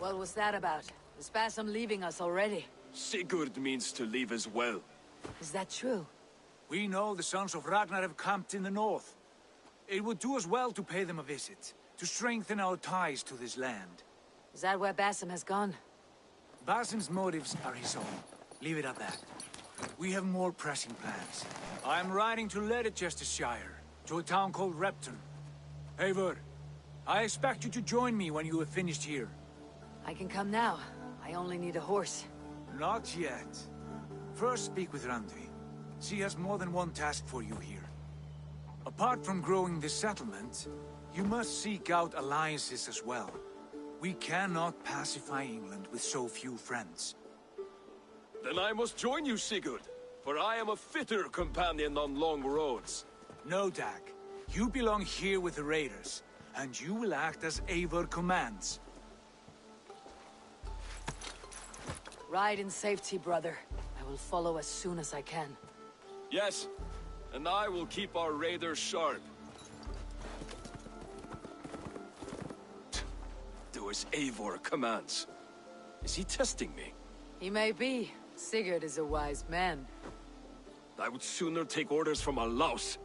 What was that about? Is Basim leaving us already? Sigurd means to leave as well. Is that true? We know the sons of Ragnar have camped in the north. It would do us well to pay them a visit, to strengthen our ties to this land. Is that where Basim has gone? Basim's motives are his own. Leave it at that. We have more pressing plans. I am riding to Leicestershire, to a town called Repton. Eivor, I expect you to join me when you have finished here. I can come now. I only need a horse. Not yet. First speak with Randvi. She has more than one task for you here. Apart from growing this settlement, you must seek out alliances as well. We cannot pacify England with so few friends. Then I must join you, Sigurd, for I am a fitter companion on long roads. No, Dag. You belong here with the raiders, and you will act as Eivor commands. Ride in safety, brother. I will follow as soon as I can. Yes, and I will keep our raiders sharp. Do as Eivor commands. Is he testing me? He may be. Sigurd is a wise man. I would sooner take orders from a louse.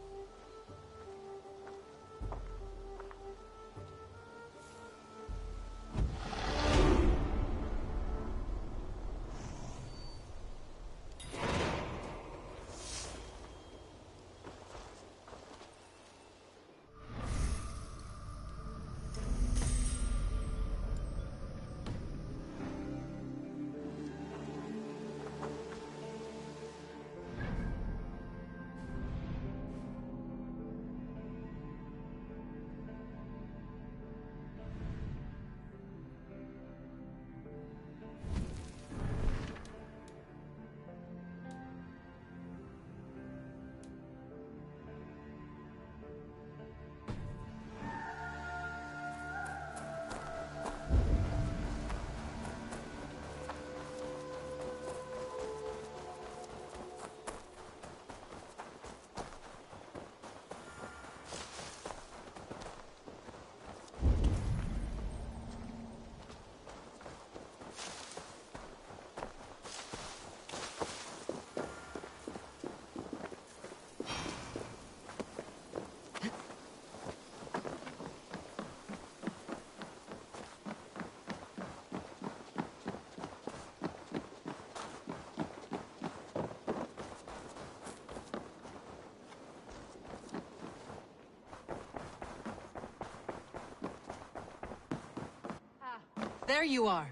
There you are.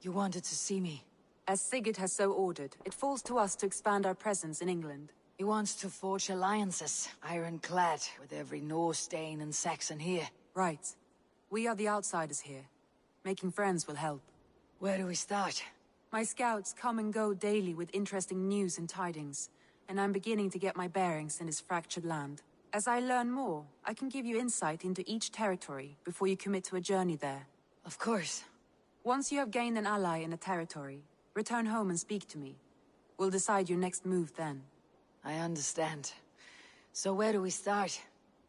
You wanted to see me. As Sigurd has so ordered, it falls to us to expand our presence in England. He wants to forge alliances, ironclad, with every Norse, Dane, and Saxon here. Right. We are the outsiders here. Making friends will help. Where do we start? My scouts come and go daily with interesting news and tidings, and I'm beginning to get my bearings in this fractured land. As I learn more, I can give you insight into each territory before you commit to a journey there. Of course. Once you have gained an ally in a territory, return home and speak to me. We'll decide your next move then. I understand. So where do we start?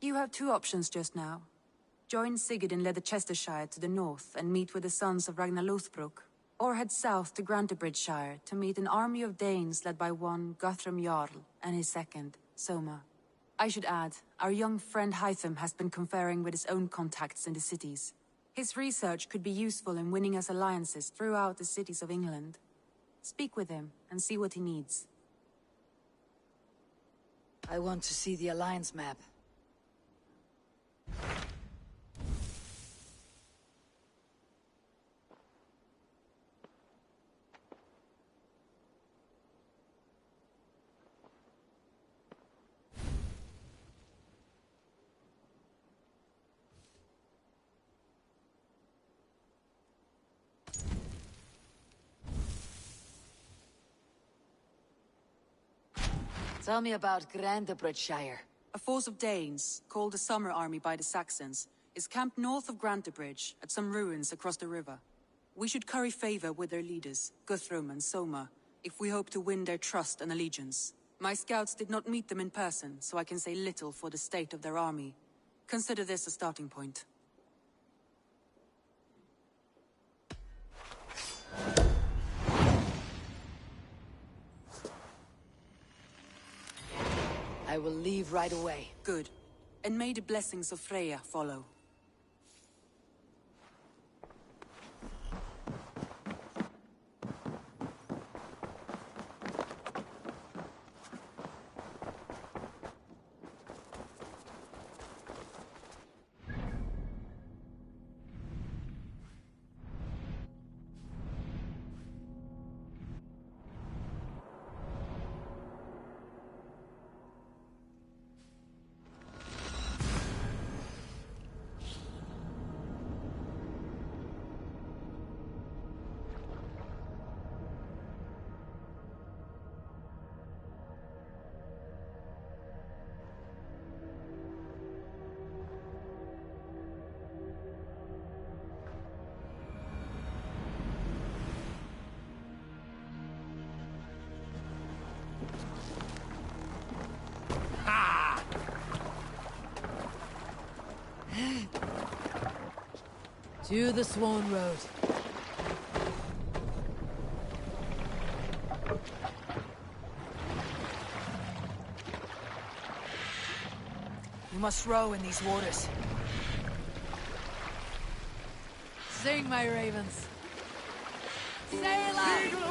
You have two options just now. Join Sigurd in Leicestershire to the north and meet with the sons of Ragnar Lothbrok, or head south to Grantebridgeshire to meet an army of Danes led by one Guthrum Jarl and his second, Soma. I should add, our young friend Hytham has been conferring with his own contacts in the cities. His research could be useful in winning us alliances throughout the cities of England. Speak with him and see what he needs. I want to see the alliance map. Tell me about Grantebridgeshire. A force of Danes, called the Summer Army by the Saxons, is camped north of Grantebridge at some ruins across the river. We should curry favor with their leaders, Guthrum and Soma, if we hope to win their trust and allegiance. My scouts did not meet them in person, so I can say little for the state of their army. Consider this a starting point. I will leave right away. Good. And may the blessings of Freya follow. To the Swan Road. You must row in these waters. Sing, my ravens. Sail on!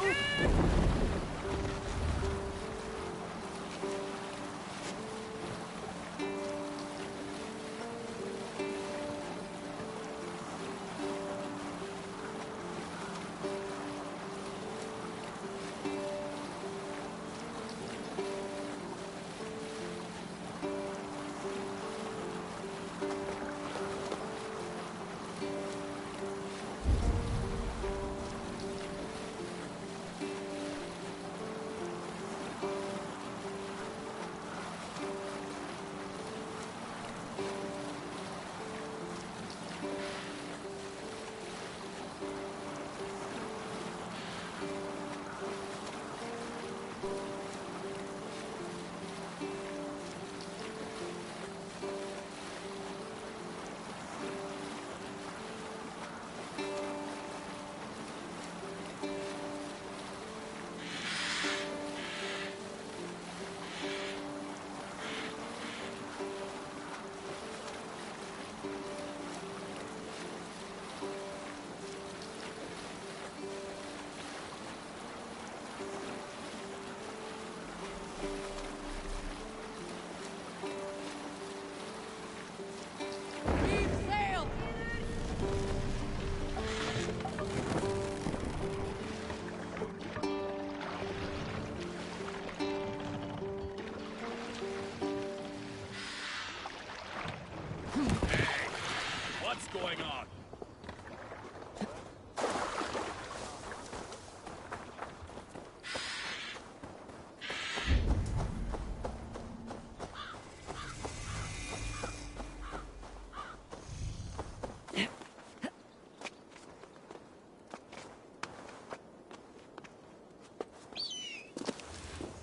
What's going on?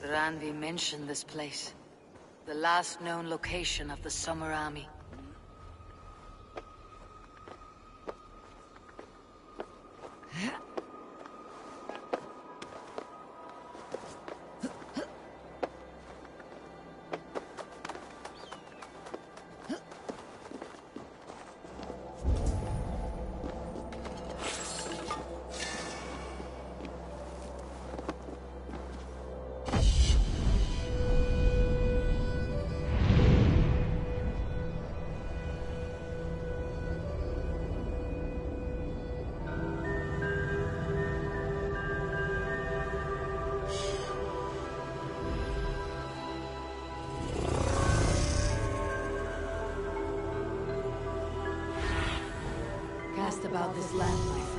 Randvi mentioned this place. The last known location of the Summer Army. Cast about this land, my friend.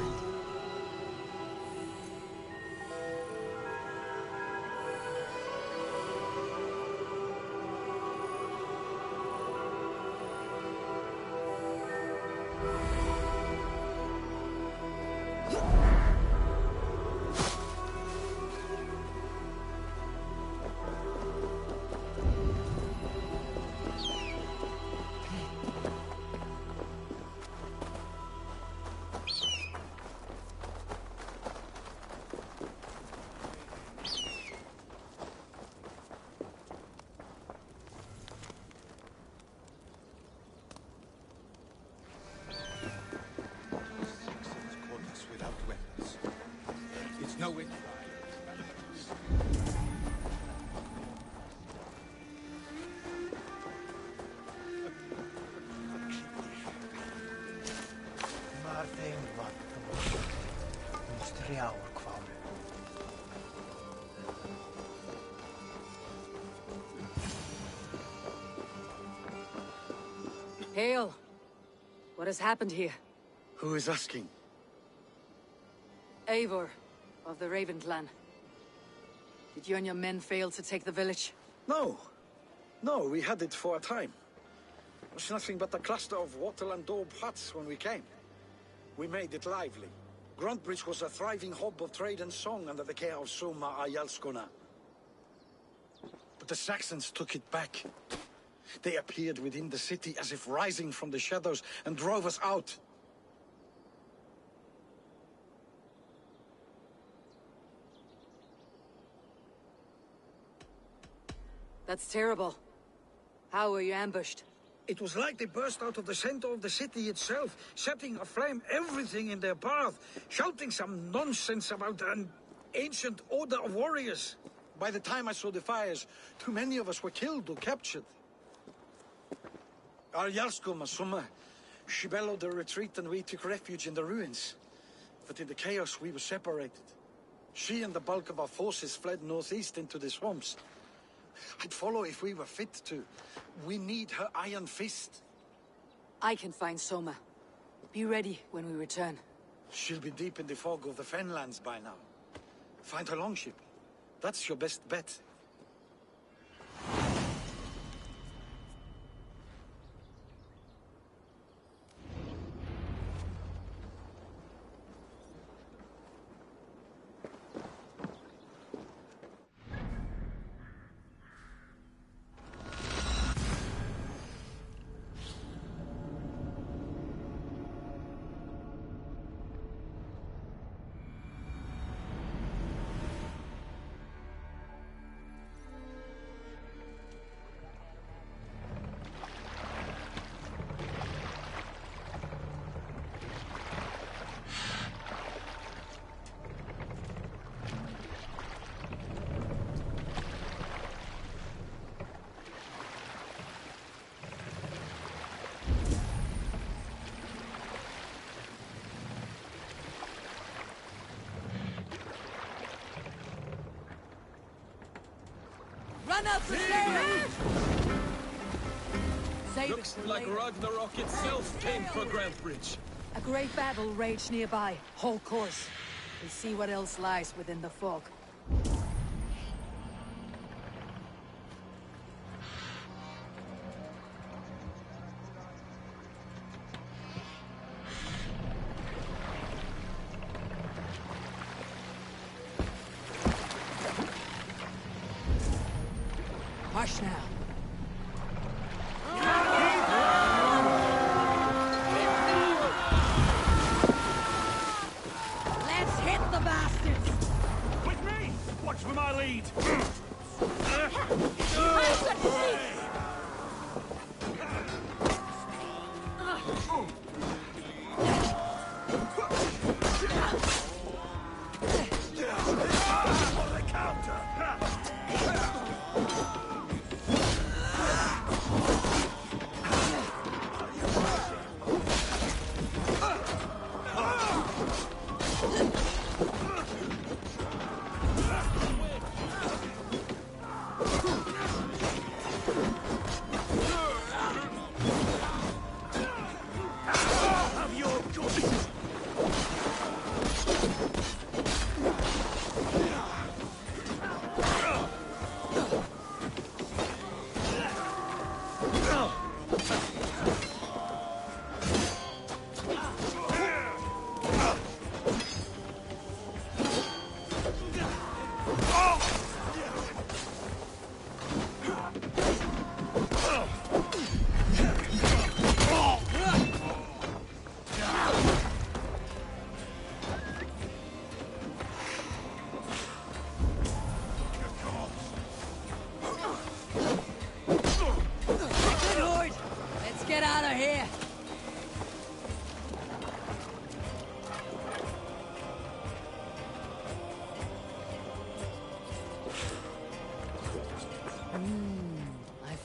Mae'r deimlad yn fwy. Ys 3 awr cwal. Hail! What has happened here? Who is asking? Eivor, of the Raven clan. Did you and your men fail to take the village? No. No, we had it for a time. It was nothing but a cluster of wattle and daub huts when we came. We made it lively. Gruntbridge was a thriving hub of trade and song under the care of Soma Ayalskona. But the Saxons took it back. They appeared within the city as if rising from the shadows and drove us out. That's terrible. How were you ambushed? It was like they burst out of the center of the city itself, setting aflame everything in their path, shouting some nonsense about an ancient order of warriors. By the time I saw the fires, too many of us were killed or captured. Our Yarsko Masuma, she bellowed the retreat and we took refuge in the ruins. But in the chaos we were separated. She and the bulk of our forces fled northeast into the swamps. I'd follow if we were fit to. We need her iron fist. I can find Soma. Be ready when we return. She'll be deep in the fog of the Fenlands by now. Find her longship. That's your best bet. Run up the stairs! Looks like Ragnarok itself came for Grantbridge. A great battle raged nearby. Hold course. We'll see what else lies within the fog. Hush now. Let's hit the bastards! With me! Watch for my lead!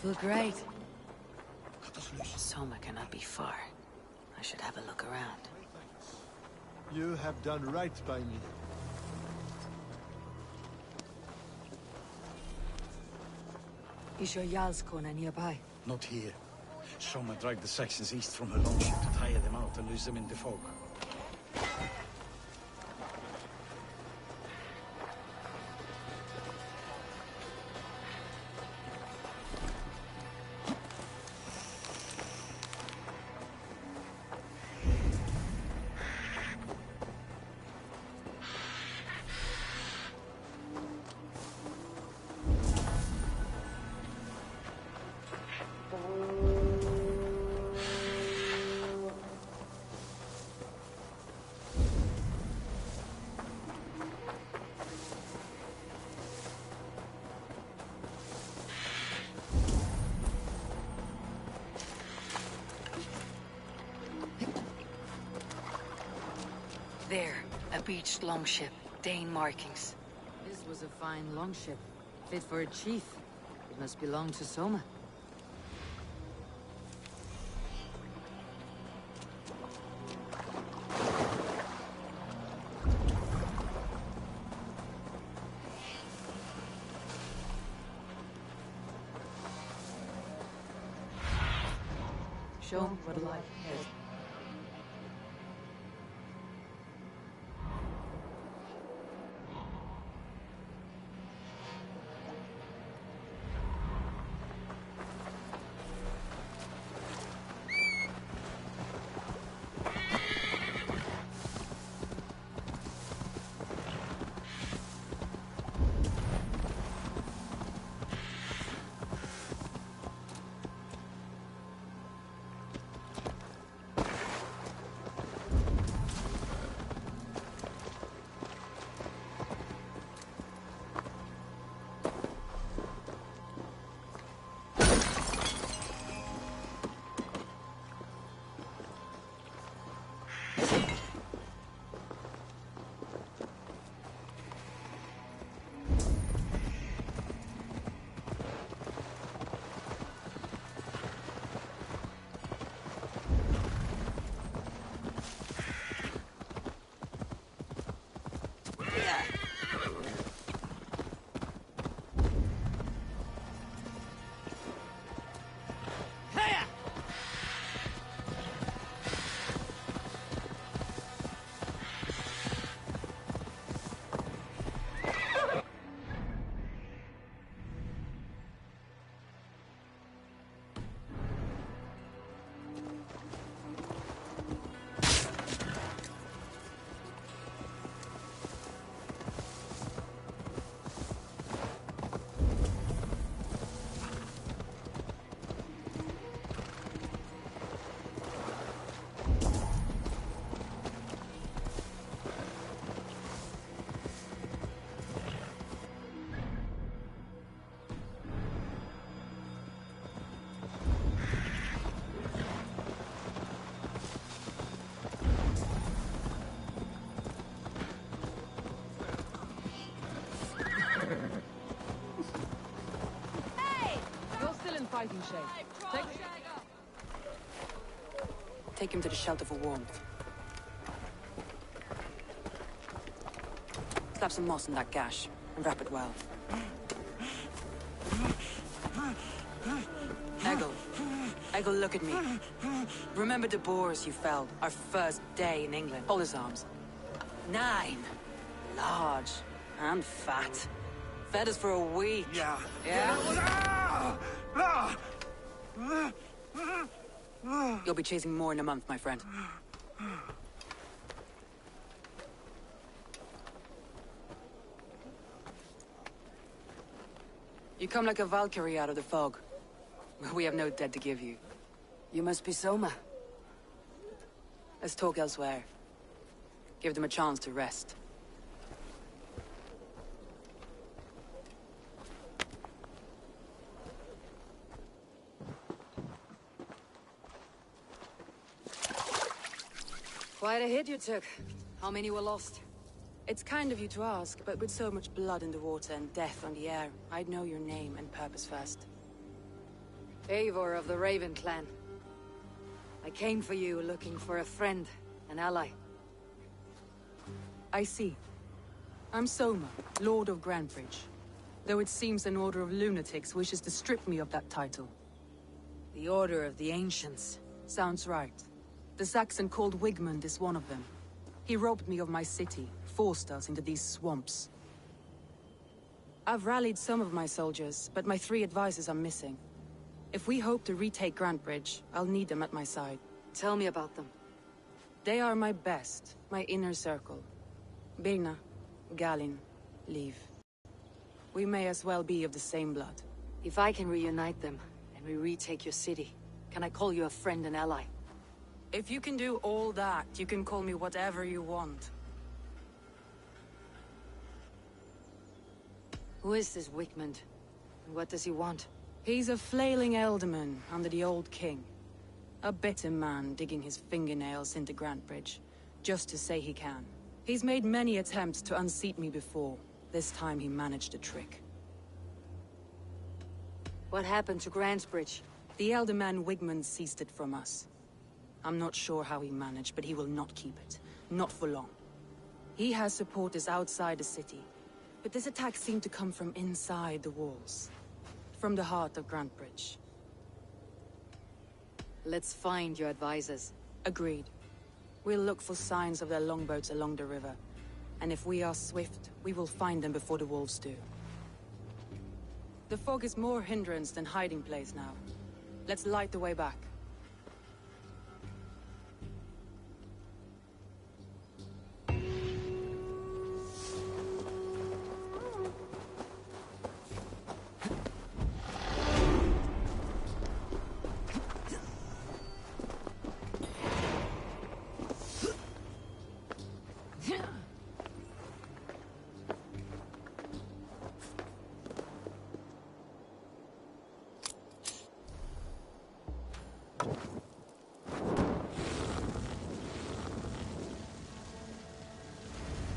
feel great. Cut us loose. Soma cannot be far. I should have a look around. You have done right by me. Is your Jarlskona nearby? Not here. Soma dragged the Saxons east from her longship to tire them out and lose them in the fog. There, a beached longship, Dane markings. This was a fine longship, fit for a chief. It must belong to Soma. Show me what life has. Fighting shape. Take him to the shelter for warmth. Slap some moss in that gash, and wrap it well. Eggle, look at me. Remember the boars you felled, our first day in England? Hold his arms. 9. Large and fat. Fed us for a week. Yeah. Yeah? You'll be chasing more in a month, my friend. You come like a Valkyrie out of the fog. We have no dead to give you. You must be Soma. Let's talk elsewhere. Give them a chance to rest. Quite a hit you took. How many were lost? It's kind of you to ask, but with so much blood in the water and death on the air, I'd know your name and purpose first. Eivor of the Raven clan. I came for you looking for a friend, an ally. I see. I'm Soma, Lord of Grantebridge. Though it seems an order of lunatics wishes to strip me of that title. The Order of the Ancients. Sounds right. The Saxon called Wigmund is one of them. He robbed me of my city, forced us into these swamps. I've rallied some of my soldiers, but my 3 advisors are missing. If we hope to retake Grantebridge, I'll need them at my side. Tell me about them. They are my best, my inner circle. Birna, Galin, Liv. We may as well be of the same blood. If I can reunite them, and we retake your city, can I call you a friend and ally? If you can do all that, you can call me whatever you want. Who is this Wigmund? And what does he want? He's a flailing elderman under the old king. A bitter man digging his fingernails into Grantebridge, just to say he can. He's made many attempts to unseat me before. This time he managed a trick. What happened to Grantebridge? The elder man Wigmund seized it from us. I'm not sure how he managed, but he will not keep it. Not for long. He has supporters outside the city, but this attack seemed to come from inside the walls. From the heart of Grantebridge. Let's find your advisors. Agreed. We'll look for signs of their longboats along the river. And if we are swift, we will find them before the wolves do. The fog is more hindrance than hiding place now. Let's light the way back.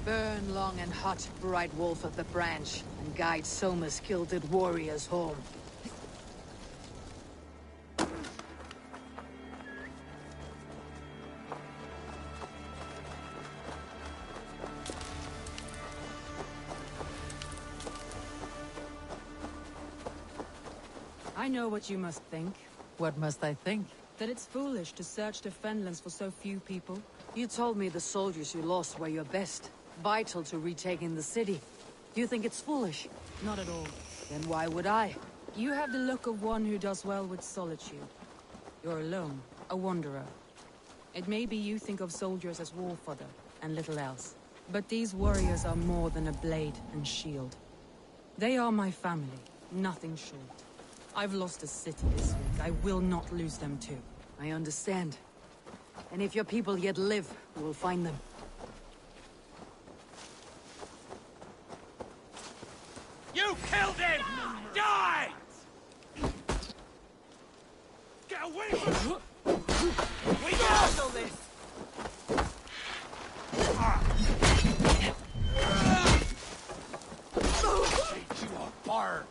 Burn long and hot, bright wolf of the branch, and guide Soma's gilded warriors home. I know what you must think. What must I think? That it's foolish to search the Fenlands for so few people. You told me the soldiers you lost were your best. Vital to retaking the city. Do you think it's foolish? Not at all. Then why would I? You have the look of one who does well with solitude. You're alone, a wanderer. It may be you think of soldiers as war fodder, and little else. But these warriors are more than a blade and shield. They are my family, nothing short. I've lost a city this week. I will not lose them too. I understand. And if your people yet live, we will find them. You killed him! Die! Get away from him! We can handle this! Take you apart!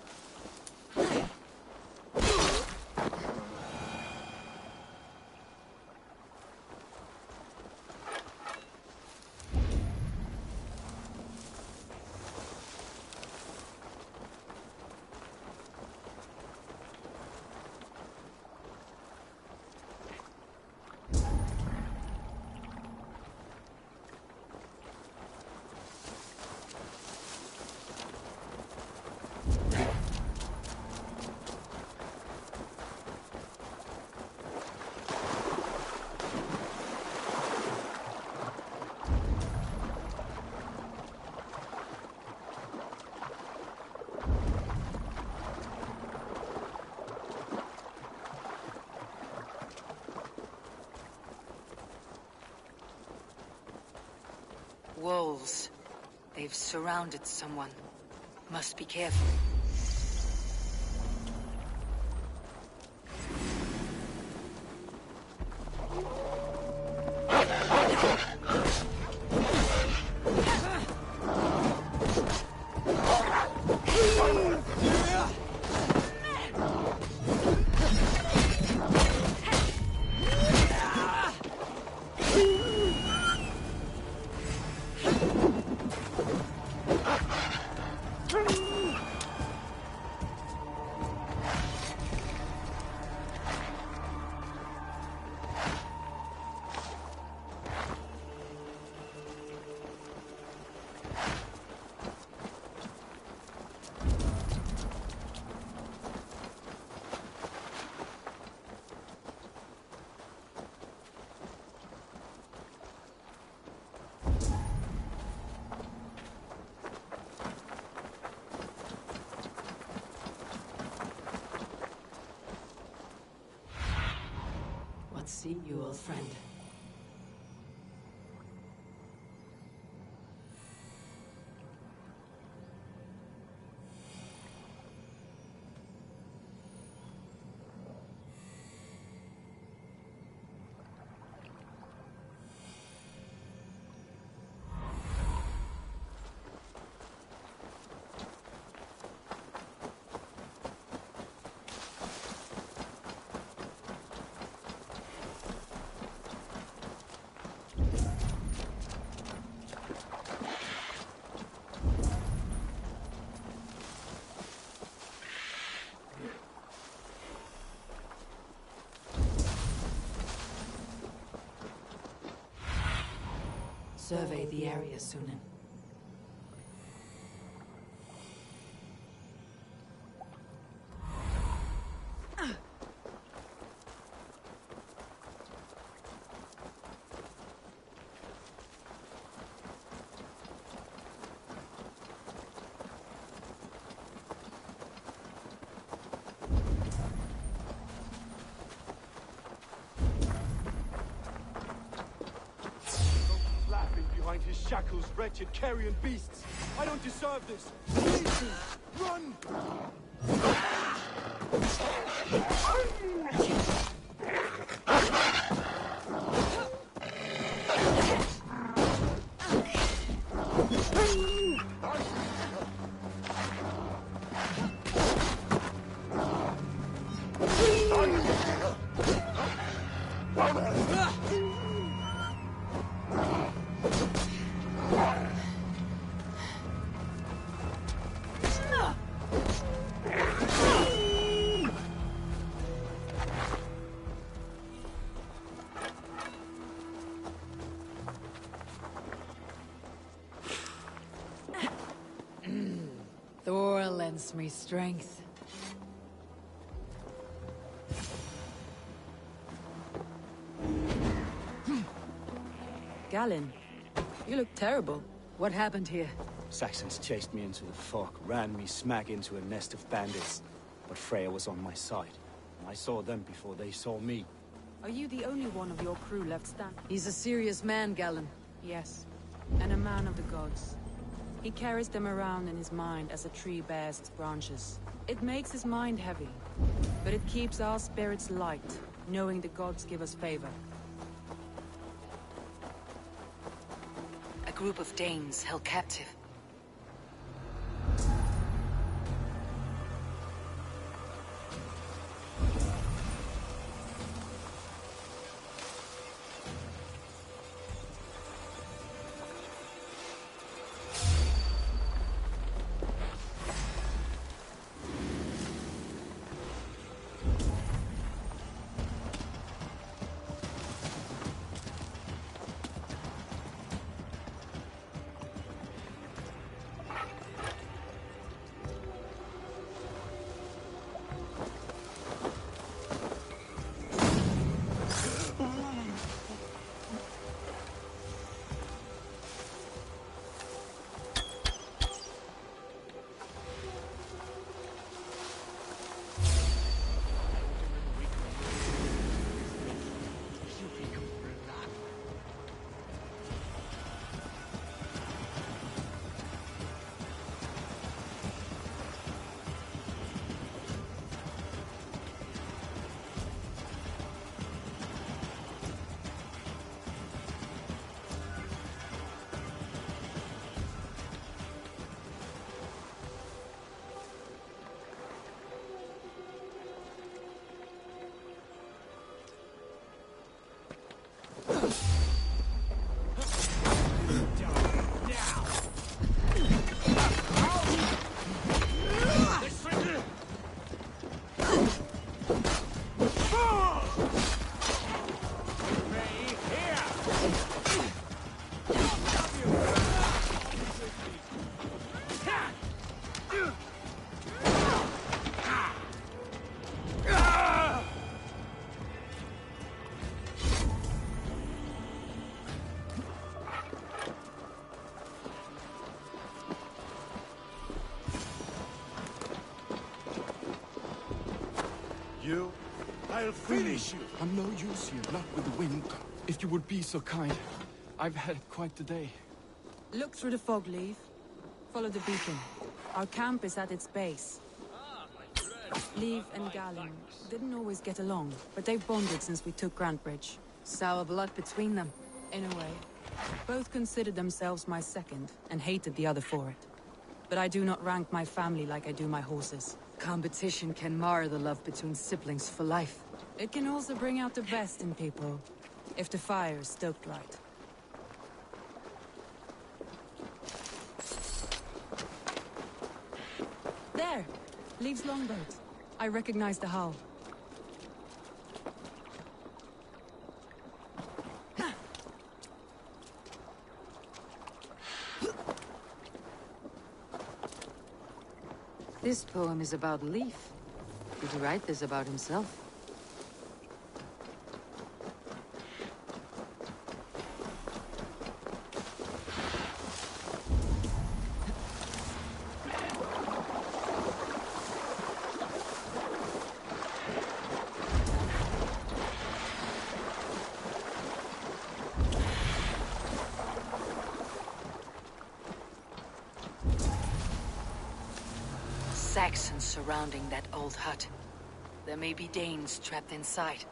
Wolves. They've surrounded someone. Must be careful. see you, old friend. Survey the area, Sunan. Behind his shackles, wretched carrion beasts! I don't deserve this! Leave me! Run! Thor lends me strength. Galen, you look terrible. What happened here? Saxons chased me into the fog, ran me smack into a nest of bandits. But Freya was on my side, and I saw them before they saw me. Are you the only one of your crew left standing? He's a serious man, Galen. Yes, and a man of the gods. He carries them around in his mind as a tree bears its branches. It makes his mind heavy, but it keeps our spirits light, knowing the gods give us favor. A group of Danes held captive. You I'll finish you! I'm no use here, not with the wind. If you would be so kind. I've had quite the day. Look through the fog, Leaf. Follow the beacon. Our camp is at its base. Leaf and Galen didn't always get along, but they've bonded since we took Grantebridge. Sour blood between them. In a way. Both considered themselves my second, and hated the other for it. But I do not rank my family like I do my horses. Competition can mar the love between siblings for life. It can also bring out the best in people, if the fire is stoked right. There! Leaves longboat. I recognize the hull. This poem is about Leaf. Did he write this about himself? Saxons surrounding that old hut. There may be Danes trapped inside.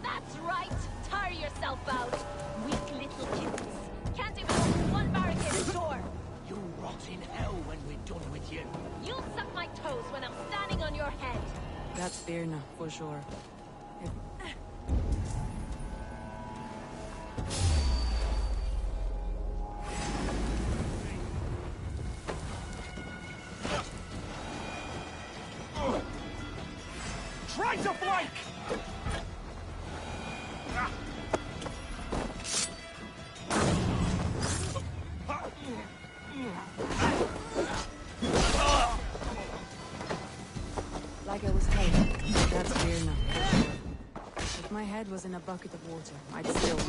That's right! Tire yourself out! Weak little kittens! Can't even open one barricaded door! You rot in hell when we're done with you! You'll suck my toes when I'm standing on your head! That's Birna, for sure. Try to flank! Like I was told, that's Birna. If my head was in a bucket of water, I'd still be.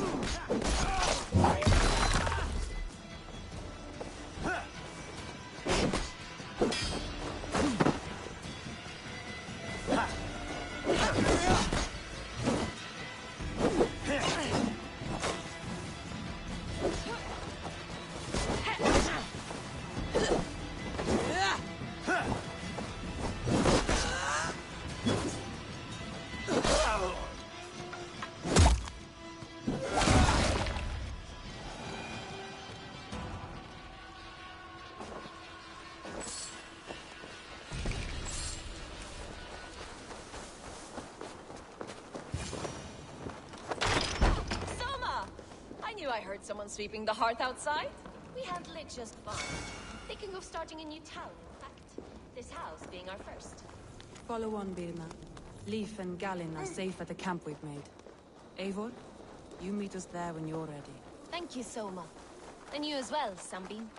I heard someone sweeping the hearth outside. We handle it just fine. Thinking of starting a new town, in fact. This house being our first. Follow on, Birna. Leif and Galen are safe at the camp we've made. Eivor, you meet us there when you're ready. Thank you, Soma. And you as well, Sunbeam.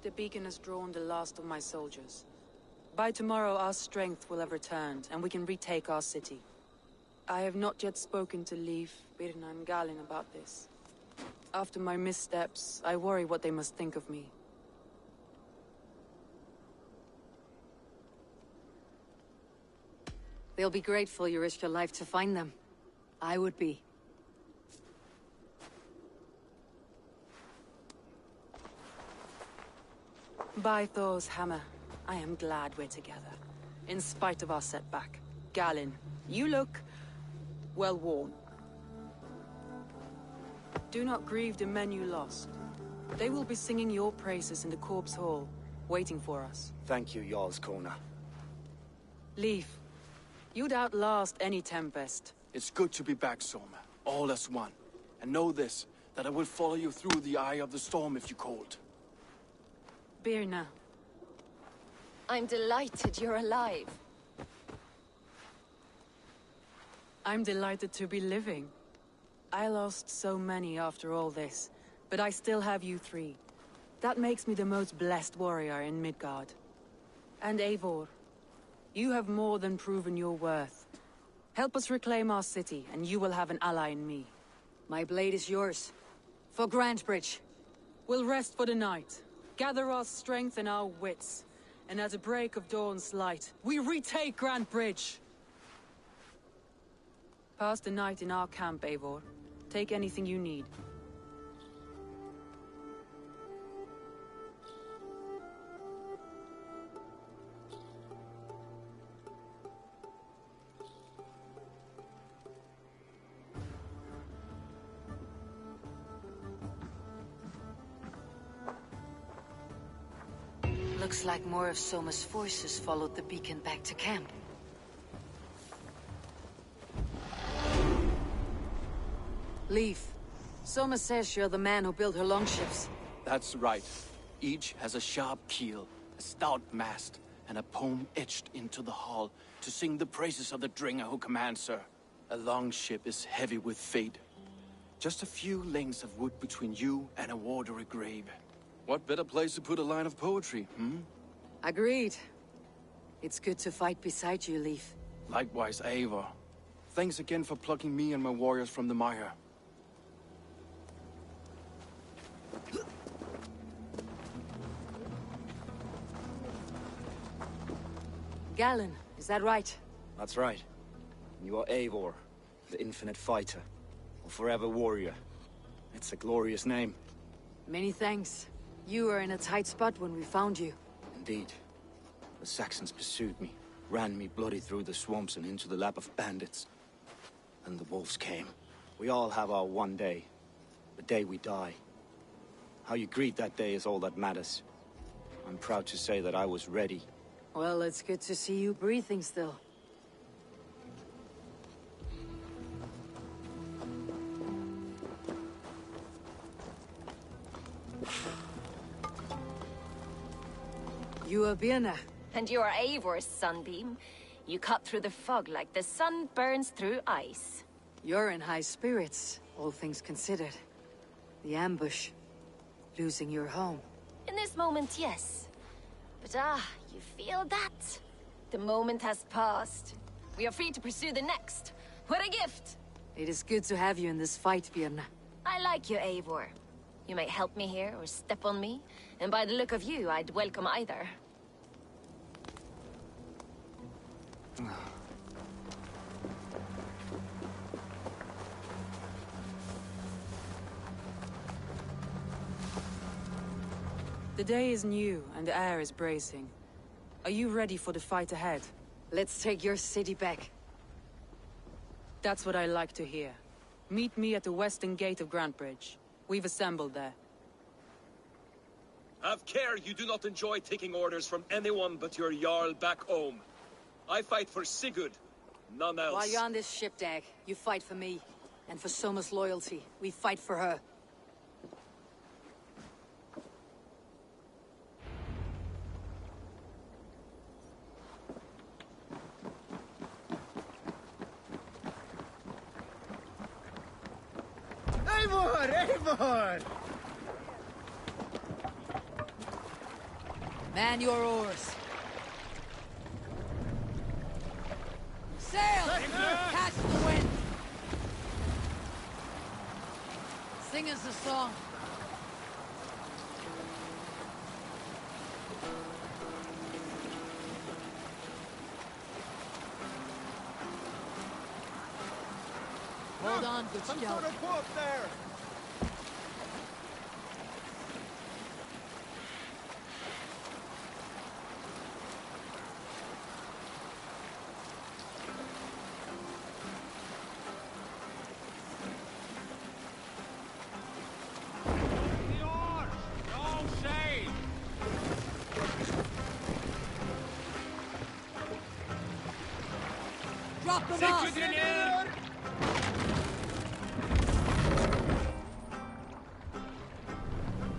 The beacon has drawn the last of my soldiers. By tomorrow our strength will have returned, and we can retake our city. I have not yet spoken to Leif, Birna and Galin about this. After my missteps, I worry what they must think of me. They'll be grateful you risked your life to find them. I would be. By Thor's hammer, I am glad we're together. In spite of our setback. Galin, you look well worn. Do not grieve the men you lost. They will be singing your praises in the Corpse Hall, waiting for us. Thank you, Jarl's Kona. Leif, you'd outlast any tempest. It's good to be back, Soma. All as one. And know this, that I will follow you through the eye of the storm if you called. Birna. I'm delighted you're alive. I'm delighted to be living. I lost so many after all this, but I still have you three. That makes me the most blessed warrior in Midgard. And Eivor, you have more than proven your worth. Help us reclaim our city, and you will have an ally in me. My blade is yours. For Grantebridge. We'll rest for the night. Gather our strength and our wits. And at the break of dawn's light, we retake Grantebridge! Pass the night in our camp, Eivor. Take anything you need. Looks like more of Soma's forces followed the beacon back to camp. Leif, Soma says you're the man who built her longships. That's right. Each has a sharp keel, a stout mast, and a poem etched into the hull to sing the praises of the Dringer who commands her. A longship is heavy with fate. Just a few lengths of wood between you and a watery grave. What better place to put a line of poetry, hmm? Agreed. It's good to fight beside you, Leif. Likewise, Eivor. Thanks again for plucking me and my warriors from the mire. Galin, is that right? That's right. You are Eivor, the infinite fighter, or forever warrior. It's a glorious name. Many thanks. You were in a tight spot when we found you. Indeed. The Saxons pursued me, ran me bloody through the swamps and into the lap of bandits. And the wolves came. We all have our one day. The day we die. How you greet that day is all that matters. I'm proud to say that I was ready. Well, it's good to see you breathing still. You are Birna. And you are Eivor's sunbeam. You cut through the fog like the sun burns through ice. You're in high spirits, all things considered. The ambush. Losing your home. In this moment, yes. But you feel that? The moment has passed. We are free to pursue the next. What a gift! It is good to have you in this fight, Birna. I like you, Eivor. You may help me here or step on me, and by the look of you, I'd welcome either. The day is new, and the air is bracing. Are you ready for the fight ahead? Let's take your city back. That's what I like to hear. Meet me at the western gate of Grantebridge. We've assembled there. Have care you do not enjoy taking orders from anyone but your Jarl back home. I fight for Sigurd, none else. While you're on this ship, Dag, you fight for me. And for Soma's loyalty, we fight for her. Eivor! Eivor! Man your oars. Sail! Catch the wind! Sing us a song. Hold on, good Some scout. sort of boat there! Drop the mast!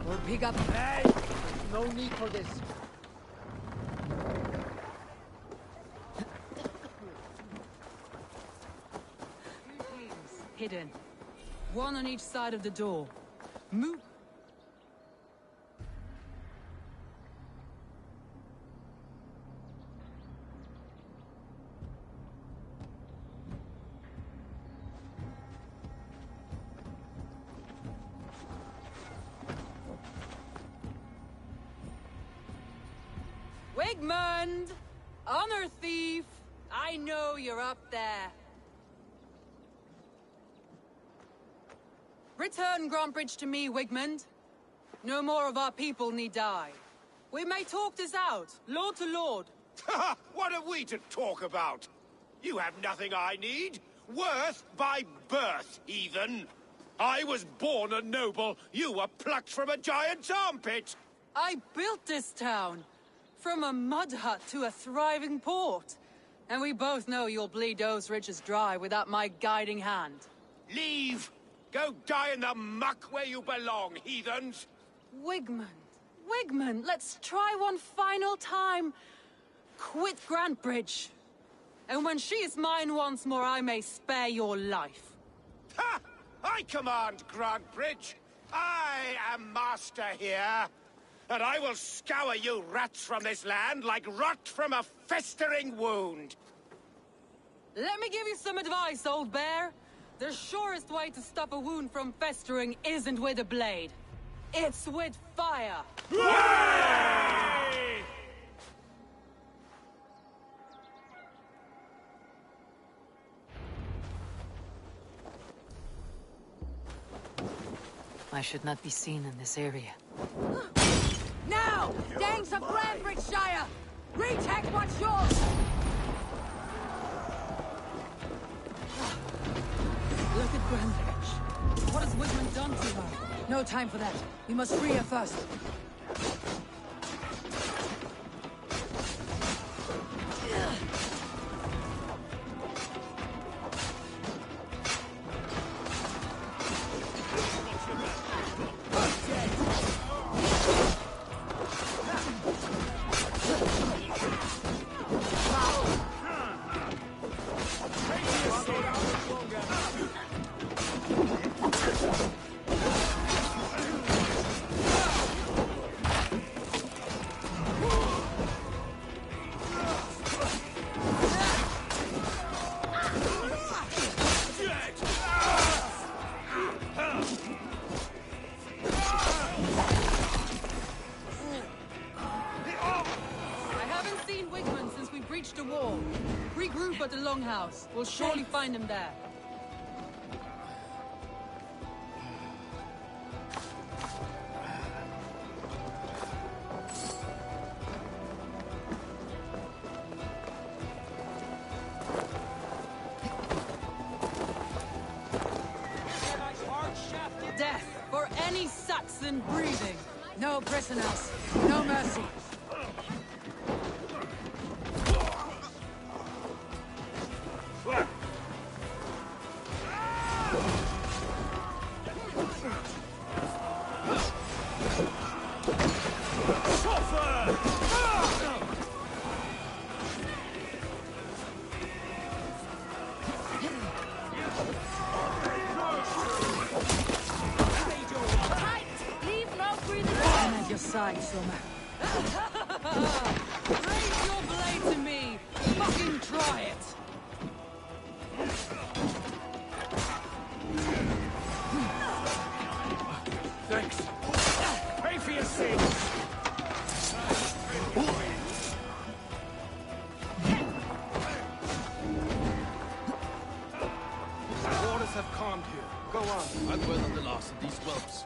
We'll pick up. Hey! No need for this. Hidden. One on each side of the door. Move. Wigmund! Honor thief! I know you're up there. Return Grantbridge to me, Wigmund. No more of our people need die. We may talk this out, lord to lord. What have we to talk about? You have nothing I need. Worth by birth, heathen. I was born a noble. You were plucked from a giant's armpit. I built this town. From a mud hut to a thriving port. And we both know you'll bleed those riches dry without my guiding hand. Leave! Go die in the muck where you belong, heathens! Wigmund, Wigmund, let's try one final time. Quit Grantbridge. And when she is mine once more, I may spare your life. Ha! I command Grantbridge. I am master here. And I will scour you rats from this land like rot from a festering wound. Let me give you some advice, old bear. The surest way to stop a wound from festering isn't with a blade. It's with fire. Hooray! I should not be seen in this area. Now! Danes of Grantbridgeshire! Retake what's yours! Look at Grantbridge. What has Wigmund done to her? No time for that. We must free her first. Regroup at the Longhouse. We'll surely find him there. Death for any Saxon breathing. No prisoners. No mercy. Side, Soma. Raise your blade to me! Fucking try it! Thanks. Pay for your sins! The waters have calmed here. Go on. I'll dwell on the loss of these whelps.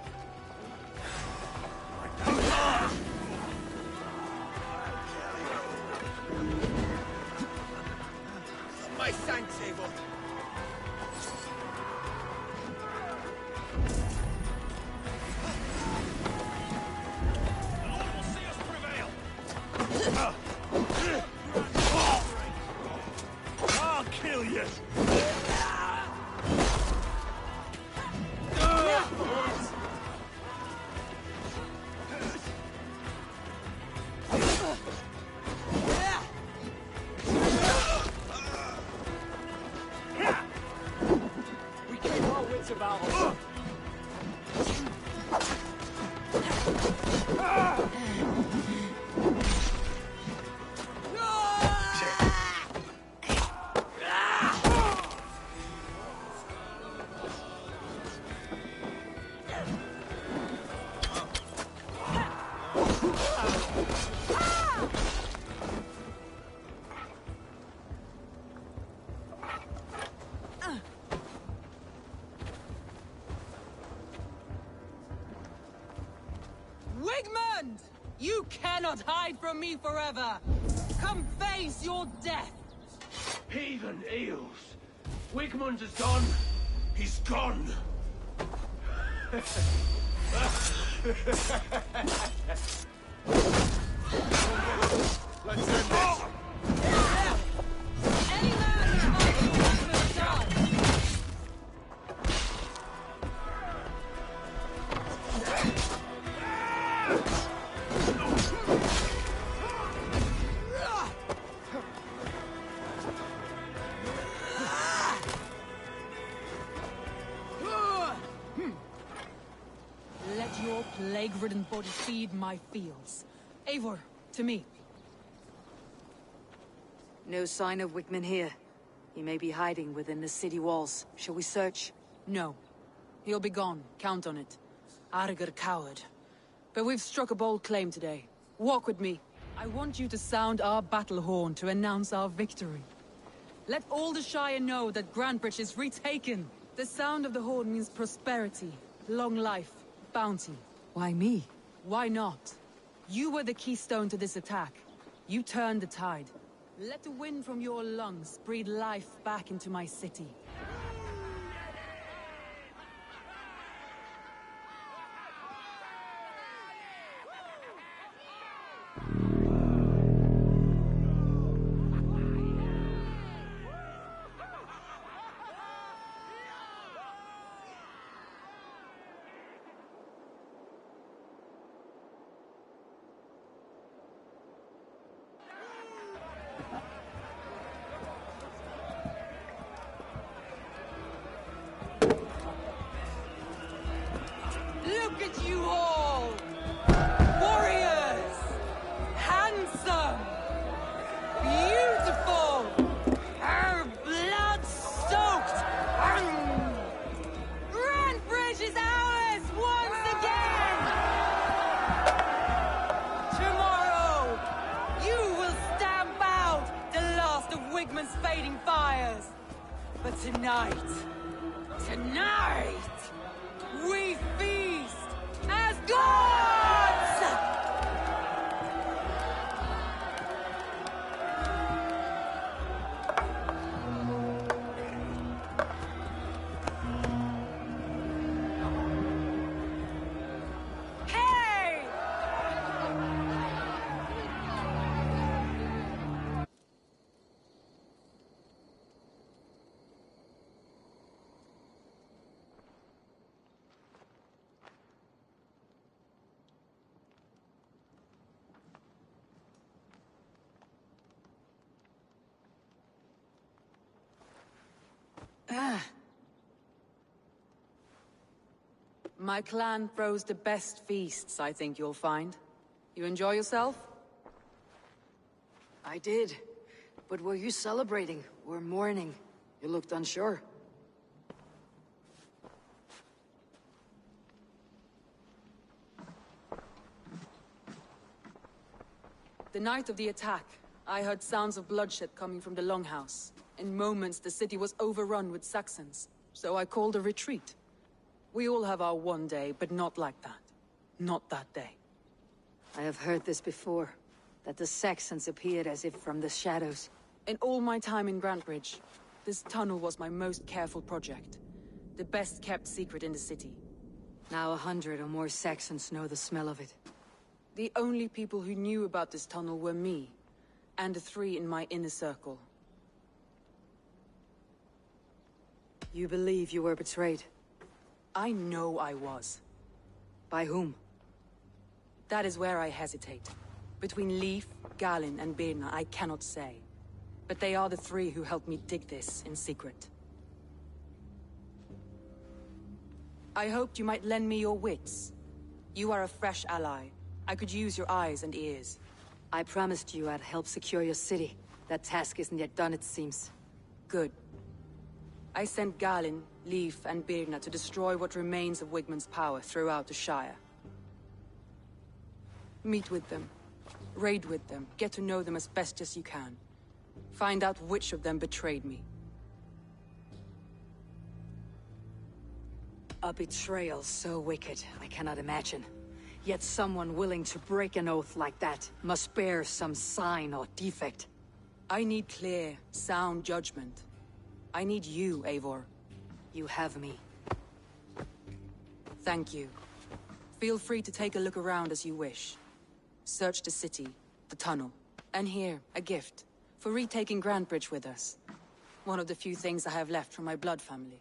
My Sanctable. I'll kill you! We keep our wits about us. Wigmund! You cannot hide from me forever! Come face your death! Heathen eels! Wigmund is gone! He's gone! Let's end this. Any man who fights Wigmund dies! Let your plague-ridden body feed my fields. Eivor, to me. No sign of Wigman here. He may be hiding within the city walls. Shall we search? No. He'll be gone. Count on it. Arger coward. But we've struck a bold claim today. Walk with me. I want you to sound our battle horn to announce our victory. Let all the Shire know that Grantebridge is retaken. The sound of the horn means prosperity, long life, bounty. Why me? Why not? You were the keystone to this attack. You turned the tide. Let the wind from your lungs breathe life back into my city. Look at you all! Warriors! Handsome! Beautiful! Blood-soaked! Grantebridge is ours once again! Tomorrow, you will stamp out the last of Wigman's fading fires. But tonight, we feast as gods! Hey! My clan throws the best feasts, I think you'll find. You enjoy yourself? I did. But were you celebrating or mourning? You looked unsure. The night of the attack, I heard sounds of bloodshed coming from the Longhouse. In moments, the city was overrun with Saxons, so I called a retreat. We all have our one day, but not like that. Not that day. I have heard this before, that the Saxons appeared as if from the shadows. In all my time in Grantebridge, this tunnel was my most careful project. The best kept secret in the city. Now 100 or more Saxons know the smell of it. The only people who knew about this tunnel were me, and the 3 in my inner circle. You believe you were betrayed? I know I was. By whom? That is where I hesitate. Between Leif, Galin, and Birna, I cannot say. But they are the 3 who helped me dig this in secret. I hoped you might lend me your wits. You are a fresh ally. I could use your eyes and ears. I promised you I'd help secure your city. That task isn't yet done, it seems. Good. I sent Galin, Leif, and Birna to destroy what remains of Wigmund's power throughout the Shire. Meet with them. Raid with them. Get to know them as best as you can. Find out which of them betrayed me. A betrayal so wicked, I cannot imagine. Yet someone willing to break an oath like that must bear some sign or defect. I need clear, sound judgment. I need you, Eivor. You have me. Thank you. Feel free to take a look around as you wish. Search the city, the tunnel, and here, a gift. For retaking Grantebridge with us. One of the few things I have left from my blood family.